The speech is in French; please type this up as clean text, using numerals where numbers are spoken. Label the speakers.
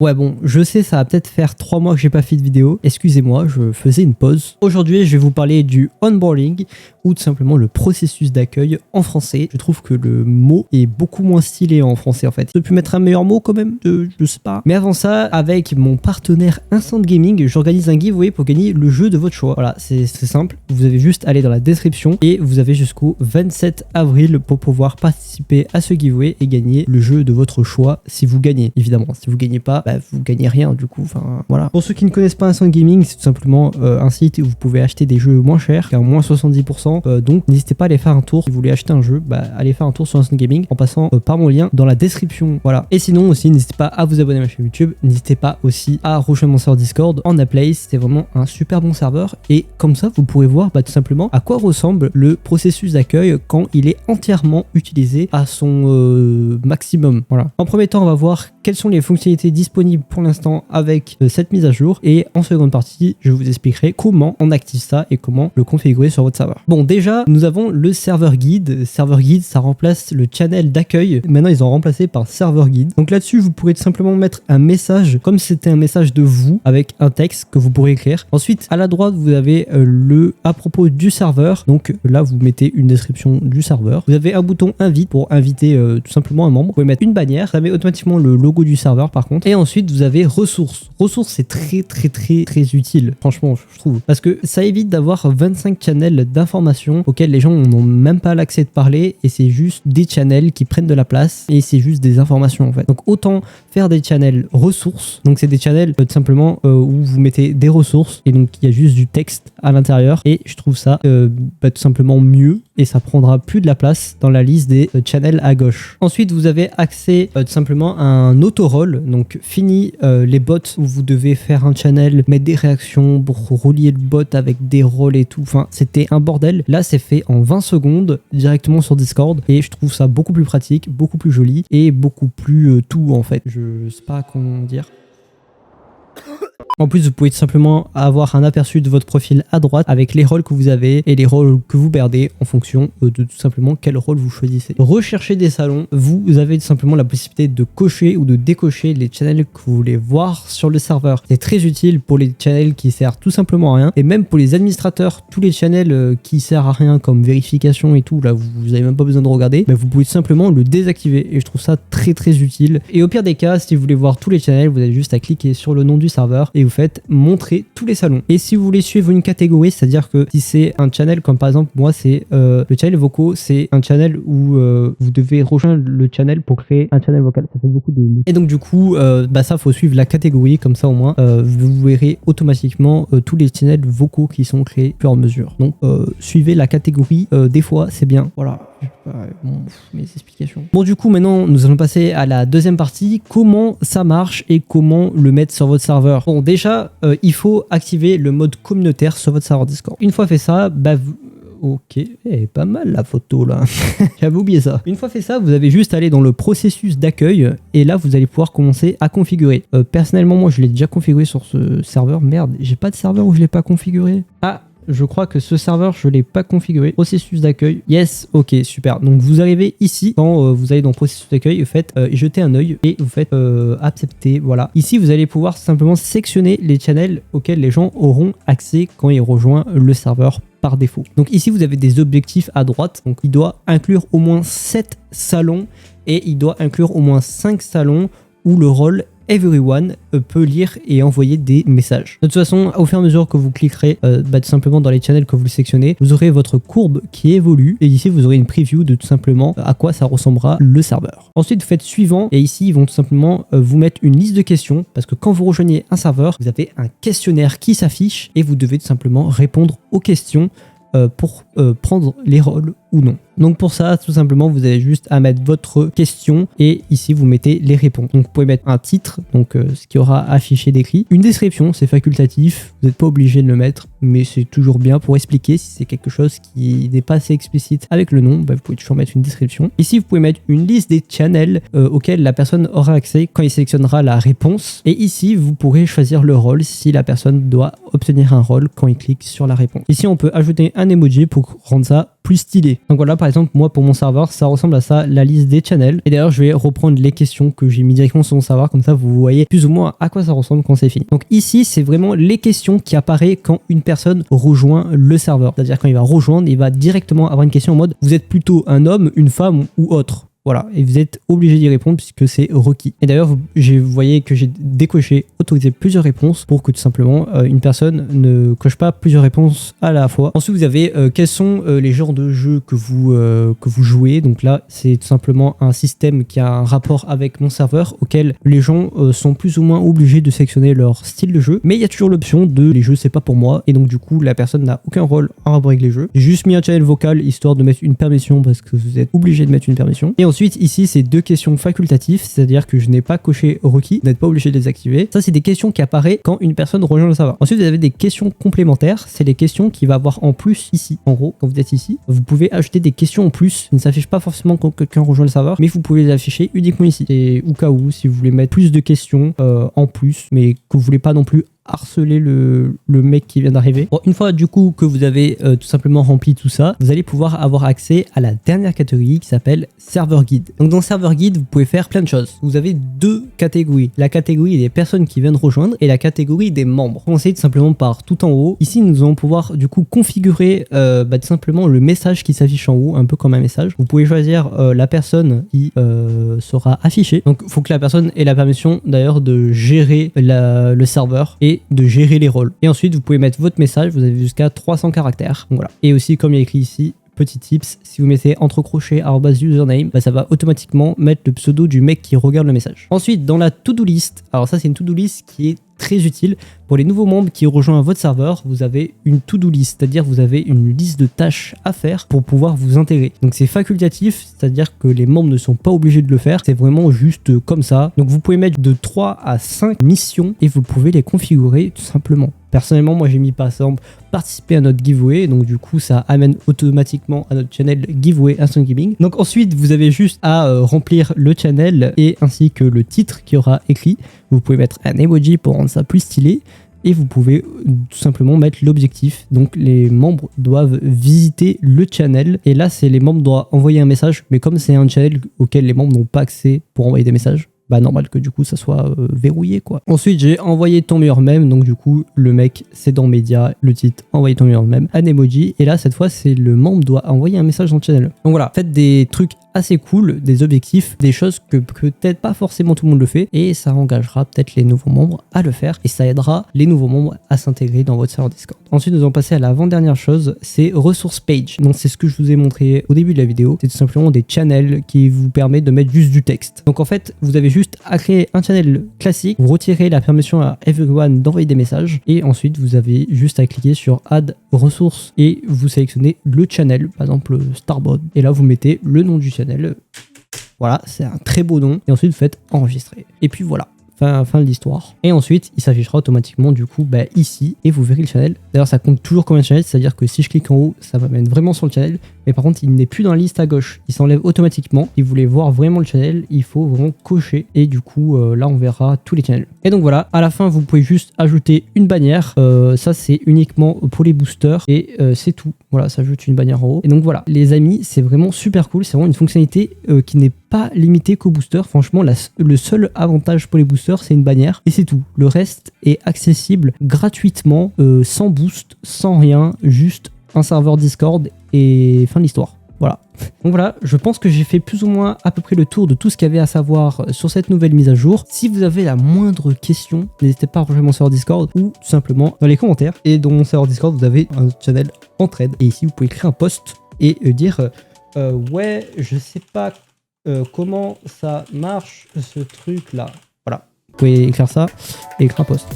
Speaker 1: Ouais bon, je sais, ça va peut-être faire 3 mois que j'ai pas fait de vidéo. Excusez-moi, je faisais une pause. Aujourd'hui, je vais vous parler du onboarding ou tout simplement le processus d'accueil en français. Je trouve que le mot est beaucoup moins stylé en français en fait. Je peux mettre un meilleur mot quand même, je sais pas. Mais avant ça, avec mon partenaire Instant Gaming, j'organise un giveaway pour gagner le jeu de votre choix. Voilà, c'est simple. Vous avez juste à aller dans la description et vous avez jusqu'au 27 avril pour pouvoir participer à ce giveaway et gagner le jeu de votre choix si vous gagnez. Évidemment, si vous gagnez pas, vous gagnez rien du coup. Enfin voilà. Pour ceux qui ne connaissent pas Instant Gaming, c'est tout simplement un site où vous pouvez acheter des jeux moins chers, à moins 70%. Donc n'hésitez pas à aller faire un tour. Si vous voulez acheter un jeu, allez faire un tour sur Instant Gaming en passant par mon lien dans la description. Voilà. Et sinon aussi, n'hésitez pas à vous abonner à ma chaîne YouTube. N'hésitez pas aussi à rejoindre mon serveur Discord en Aplace. C'est vraiment un super bon serveur. Et comme ça, vous pourrez voir tout simplement à quoi ressemble le processus d'accueil quand il est entièrement utilisé à son maximum. Voilà. En premier temps, on va voir quelles sont les fonctionnalités disponibles pour l'instant avec cette mise à jour. Et en seconde partie, je vous expliquerai comment on active ça et comment le configurer sur votre serveur. Bon, déjà, nous avons le serveur guide. Serveur guide, ça remplace le channel d'accueil. Maintenant, ils ont remplacé par serveur guide. Donc là-dessus, vous pourrez tout simplement mettre un message comme si c'était un message de vous avec un texte que vous pourrez écrire. Ensuite, à la droite, vous avez le à propos du serveur. Donc là, vous mettez une description du serveur. Vous avez un bouton invite pour inviter tout simplement un membre. Vous pouvez mettre une bannière. Ça met automatiquement le logo du serveur par contre. Et ensuite, vous avez ressources. Ressources, c'est très utile, franchement, je trouve. Parce que ça évite d'avoir 25 channels d'informations auxquels les gens n'ont même pas l'accès de parler et c'est juste des channels qui prennent de la place et c'est juste des informations en fait. Donc autant faire des channels ressources. Donc c'est des channels tout simplement où vous mettez des ressources et donc il y a juste du texte à l'intérieur et je trouve ça tout simplement mieux et ça prendra plus de la place dans la liste des channels à gauche. Ensuite, vous avez accès tout simplement à un auto-roll. Donc fini les bots où vous devez faire un channel, mettre des réactions pour relier le bot avec des rôles et tout. Enfin, c'était un bordel. Là, c'est fait en 20 secondes directement sur Discord et je trouve ça beaucoup plus pratique, beaucoup plus joli et beaucoup plus tout en fait. Je sais pas comment dire. En plus, vous pouvez tout simplement avoir un aperçu de votre profil à droite avec les rôles que vous avez et les rôles que vous perdez en fonction de tout simplement quel rôle vous choisissez. Rechercher des salons, vous avez tout simplement la possibilité de cocher ou de décocher les channels que vous voulez voir sur le serveur. C'est très utile pour les channels qui servent tout simplement à rien et même pour les administrateurs, tous les channels qui servent à rien comme vérification et tout, là vous avez même pas besoin de regarder, vous pouvez tout simplement le désactiver et je trouve ça très utile. Et au pire des cas, si vous voulez voir tous les channels, vous avez juste à cliquer sur le nom du serveur et vous faites montrer tous les salons. Et si vous voulez suivre une catégorie, c'est-à-dire que si c'est un channel comme par exemple moi c'est le channel vocaux, c'est un channel où vous devez rejoindre le channel pour créer un channel vocal. Ça fait beaucoup de mots. Et donc du coup ça faut suivre la catégorie comme ça au moins vous verrez automatiquement tous les channels vocaux qui sont créés au fur et à mesure. Donc suivez la catégorie des fois c'est bien. Voilà. Bon, mes explications. Bon du coup maintenant nous allons passer à la deuxième partie, comment ça marche et comment le mettre sur votre serveur. Bon déjà il faut activer le mode communautaire sur votre serveur Discord. Une fois fait ça, ok, pas mal la photo là. J'avais oublié ça. Une fois fait ça, vous avez juste à aller dans le processus d'accueil et là vous allez pouvoir commencer à configurer. Personnellement moi je l'ai déjà configuré sur ce serveur. Merde, j'ai pas de serveur où je l'ai pas configuré. Ah, je crois que ce serveur, je ne l'ai pas configuré. Processus d'accueil. Yes, ok, super. Donc, vous arrivez ici. Quand vous allez dans processus d'accueil, vous faites jeter un œil et vous faites accepter. Voilà. Ici, vous allez pouvoir simplement sectionner les channels auxquels les gens auront accès quand ils rejoignent le serveur par défaut. Donc, ici, vous avez des objectifs à droite. Donc, il doit inclure au moins 7 salons et il doit inclure au moins 5 salons où le rôle Everyone peut lire et envoyer des messages. De toute façon, au fur et à mesure que vous cliquerez tout simplement dans les channels que vous sélectionnez, vous aurez votre courbe qui évolue et ici vous aurez une preview de tout simplement à quoi ça ressemblera le serveur. Ensuite, vous faites suivant et ici ils vont tout simplement vous mettre une liste de questions parce que quand vous rejoignez un serveur, vous avez un questionnaire qui s'affiche et vous devez tout simplement répondre aux questions pour prendre les rôles ou non. Donc pour ça, tout simplement, vous avez juste à mettre votre question et ici vous mettez les réponses. Donc vous pouvez mettre un titre, donc ce qui aura affiché d'écrit. Une description, c'est facultatif, vous n'êtes pas obligé de le mettre, mais c'est toujours bien pour expliquer si c'est quelque chose qui n'est pas assez explicite avec le nom, vous pouvez toujours mettre une description. Ici, vous pouvez mettre une liste des channels auxquels la personne aura accès quand il sélectionnera la réponse. Et ici, vous pourrez choisir le rôle si la personne doit obtenir un rôle quand il clique sur la réponse. Ici, on peut ajouter un emoji pour rendre ça plus stylé. Donc voilà, par exemple, moi pour mon serveur, ça ressemble à ça, la liste des channels. Et d'ailleurs, je vais reprendre les questions que j'ai mis directement sur mon serveur, comme ça vous voyez plus ou moins à quoi ça ressemble quand c'est fini. Donc ici, c'est vraiment les questions qui apparaissent quand une personne rejoint le serveur. C'est-à-dire quand il va rejoindre, il va directement avoir une question en mode vous êtes plutôt un homme, une femme ou autre. Voilà, et vous êtes obligé d'y répondre puisque c'est requis. Et d'ailleurs, vous voyez que j'ai décoché autoriser plusieurs réponses pour que tout simplement une personne ne coche pas plusieurs réponses à la fois. Ensuite, vous avez quels sont les genres de jeux que vous jouez. Donc là, c'est tout simplement un système qui a un rapport avec mon serveur auquel les gens sont plus ou moins obligés de sélectionner leur style de jeu. Mais il y a toujours l'option de les jeux, c'est pas pour moi. Et donc du coup, la personne n'a aucun rôle en rapport avec les jeux. J'ai juste mis un channel vocal histoire de mettre une permission parce que vous êtes obligé de mettre une permission. Et ensuite, ici, c'est deux questions facultatives, c'est-à-dire que je n'ai pas coché requis, vous n'êtes pas obligé de les activer. Ça, c'est des questions qui apparaissent quand une personne rejoint le serveur. Ensuite, vous avez des questions complémentaires, c'est les questions qu'il va avoir en plus ici. En gros, quand vous êtes ici, vous pouvez ajouter des questions en plus qui ne s'affichent pas forcément quand quelqu'un rejoint le serveur, mais vous pouvez les afficher uniquement ici. Et au cas où, si vous voulez mettre plus de questions en plus, mais que vous voulez pas non plus harceler le mec qui vient d'arriver. Bon, une fois du coup que vous avez tout simplement rempli tout ça, vous allez pouvoir avoir accès à la dernière catégorie qui s'appelle serveur guide. Donc dans serveur guide, vous pouvez faire plein de choses. Vous avez deux catégories. La catégorie des personnes qui viennent rejoindre et la catégorie des membres. Commencez tout simplement par tout en haut. Ici, nous allons pouvoir du coup configurer tout simplement le message qui s'affiche en haut, un peu comme un message. Vous pouvez choisir la personne qui sera affichée. Donc il faut que la personne ait la permission d'ailleurs de gérer le serveur et de gérer les rôles. Et ensuite, vous pouvez mettre votre message, vous avez jusqu'à 300 caractères. Donc voilà. Et aussi, comme il y a écrit ici, petit tips, si vous mettez entre crochets @username, ça va automatiquement mettre le pseudo du mec qui regarde le message. Ensuite, dans la to-do list, alors ça c'est une to-do list qui est très utile pour les nouveaux membres qui rejoignent votre serveur. Vous avez une to-do list, c'est-à-dire vous avez une liste de tâches à faire pour pouvoir vous intégrer. Donc c'est facultatif, c'est-à-dire que les membres ne sont pas obligés de le faire, c'est vraiment juste comme ça. Donc vous pouvez mettre de 3 à 5 missions et vous pouvez les configurer tout simplement. Personnellement, moi j'ai mis par exemple participer à notre giveaway, donc du coup ça amène automatiquement à notre channel giveaway Instant Gaming. Donc ensuite vous avez juste à remplir le channel et ainsi que le titre qui aura écrit. Vous pouvez mettre un emoji pour rendre ça plus stylé et vous pouvez tout simplement mettre l'objectif. Donc les membres doivent visiter le channel et là c'est les membres doivent envoyer un message, mais comme c'est un channel auquel les membres n'ont pas accès pour envoyer des messages, bah normal que du coup ça soit verrouillé quoi. Ensuite j'ai envoyé ton meilleur mème, donc du coup le mec c'est dans médias, le titre envoyer ton meilleur mème, un emoji, et là cette fois c'est le membre doit envoyer un message dans le channel. Donc voilà, faites des trucs assez cool, des objectifs, des choses que peut-être pas forcément tout le monde le fait, et ça engagera peut-être les nouveaux membres à le faire et ça aidera les nouveaux membres à s'intégrer dans votre serveur Discord. Ensuite nous allons passer à l'avant-dernière chose, c'est ressources page. Donc c'est ce que je vous ai montré au début de la vidéo, c'est tout simplement des channels qui vous permettent de mettre juste du texte. Donc en fait vous avez juste à créer un channel classique, vous retirez la permission à everyone d'envoyer des messages et ensuite vous avez juste à cliquer sur add ressources et vous sélectionnez le channel, par exemple Starbot, et là vous mettez le nom du channel. Voilà, c'est un très beau nom et ensuite vous faites enregistrer et puis voilà. Fin de l'histoire. Et ensuite, il s'affichera automatiquement du coup ici et vous verrez le channel. D'ailleurs, ça compte toujours comme un channel, c'est-à-dire que si je clique en haut, ça m'amène vraiment sur le channel. Mais par contre, il n'est plus dans la liste à gauche. Il s'enlève automatiquement. Si vous voulez voir vraiment le channel, il faut vraiment cocher. Et du coup, là, on verra tous les channels. Et donc voilà, à la fin, vous pouvez juste ajouter une bannière. Ça, c'est uniquement pour les boosters. Et c'est tout. Voilà, ça ajoute une bannière en haut. Et donc voilà, les amis, c'est vraiment super cool. C'est vraiment une fonctionnalité qui n'est pas limitée qu'aux boosters. Franchement, le seul avantage pour les boosters, c'est une bannière. Et c'est tout. Le reste est accessible gratuitement, sans boost, sans rien. Juste un serveur Discord et fin de l'histoire. Voilà. Donc voilà, je pense que j'ai fait plus ou moins à peu près le tour de tout ce qu'il y avait à savoir sur cette nouvelle mise à jour. Si vous avez la moindre question, n'hésitez pas à rejoindre mon serveur Discord ou tout simplement dans les commentaires. Et dans mon serveur Discord, vous avez un channel entraide. Et ici, vous pouvez créer un post et dire ouais, je sais pas comment ça marche ce truc là. Voilà. Vous pouvez écrire ça et écrire un post.